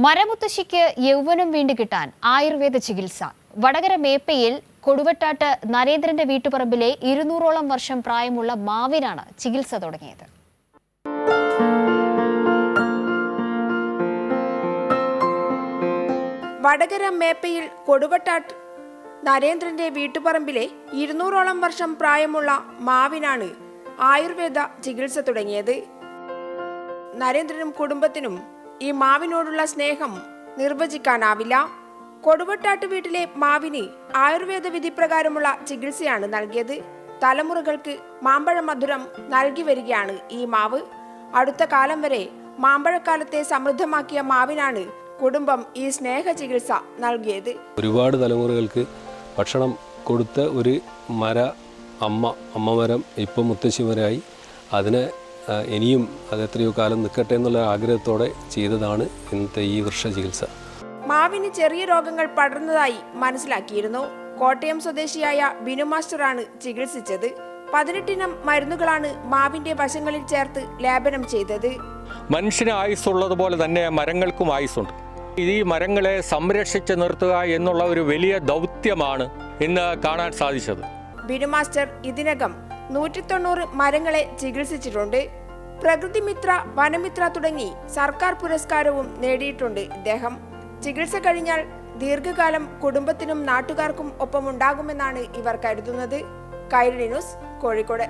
മരമുത്തശ്ശിക്ക് യൗവനം വീണ്ടുകിട്ടാൻ ആയുർവേദ ചികിത്സ. വടകര മേപ്പയിൽ കൊടുവട്ടാട്ട് നരേന്ദ്രന്റെ വീട്ടുപറമ്പിലെ 200ഓളം വർഷം പ്രായമുള്ള മാവിനാണ് ചികിത്സ തുടങ്ങിയത്. വടകര മേപ്പയിൽ കൊടുവട്ടാട്ട് നരേന്ദ്രന്റെ വീട്ടുപറമ്പിലെ 200ഓളം വർഷം പ്രായമുള്ള മാവിനാണ് ആയുർവേദ ചികിത്സ തുടങ്ങിയത്. നരേന്ദ്രനും കുടുംബത്തിനും ഈ മാവിനോടുള്ള സ്നേഹം നിർവചിക്കാനാവില്ല. കൊടുവട്ടാട്ട് വീട്ടിലെ മാവിന് ആയുർവേദ വിധി പ്രകാരമുള്ള ചികിത്സയാണ് നൽകിയത്. തലമുറകൾക്ക് മാമ്പഴ മധുരം നൽകി വരികയാണ് ഈ മാവ്. അടുത്ത കാലം വരെ മാമ്പഴക്കാലത്തെ സമൃദ്ധമാക്കിയ മാവിനാണ് കുടുംബം ഈ സ്നേഹ ചികിത്സ നൽകിയത്. ഒരുപാട് തലമുറകൾക്ക് ഭക്ഷണം കൊടുത്ത ഒരു അമ്മമരം ഇപ്പം മുത്തശ്ശിമരായി. അതിനെ ഇനിയും അത് എത്രയോ കാലം നിൽക്കട്ടെ എന്നുള്ള ആഗ്രഹത്തോടെ ചെയ്തതാണ് ഇന്നത്തെ ഈ വൃക്ഷ ചികിത്സ. മാവിന് ചെറിയ രോഗങ്ങൾ പടർന്നതായി മനസ്സിലാക്കിയിരുന്നു. കോട്ടയം സ്വദേശിയായ ബിനു മാസ്റ്ററാണ് ചികിത്സിച്ചത്. 18 ഇനം മരുന്നുകളാണ് മാവിന്റെ വശങ്ങളിൽ ചേർത്ത് ലേപനം ചെയ്തത്. മനുഷ്യന് ആയുസ്സുള്ളതുപോലെ തന്നെ മരങ്ങൾക്കും ആയുസ്സുണ്ട്. ഈ മരങ്ങളെ സംരക്ഷിച്ച് നിർത്തുക എന്നുള്ള ഒരു വലിയ ദൗത്യമാണ് ഇന്ന് കാണാൻ സാധിച്ചത്. ബിനു മാസ്റ്റർ ഇതിനകം 190 മരങ്ങളെ ചികിത്സിച്ചിട്ടുണ്ട്. പ്രകൃതിമിത്ര, വനമിത്ര തുടങ്ങി സർക്കാർ പുരസ്കാരവും നേടിയിട്ടുണ്ട് ഇദ്ദേഹം. ചികിത്സ കഴിഞ്ഞാൽ ദീർഘകാലം കുടുംബത്തിനും നാട്ടുകാർക്കും ഒപ്പമുണ്ടാകുമെന്നാണ് ഇവർ കരുതുന്നത്. കൈരളി ന്യൂസ്, കോഴിക്കോട്.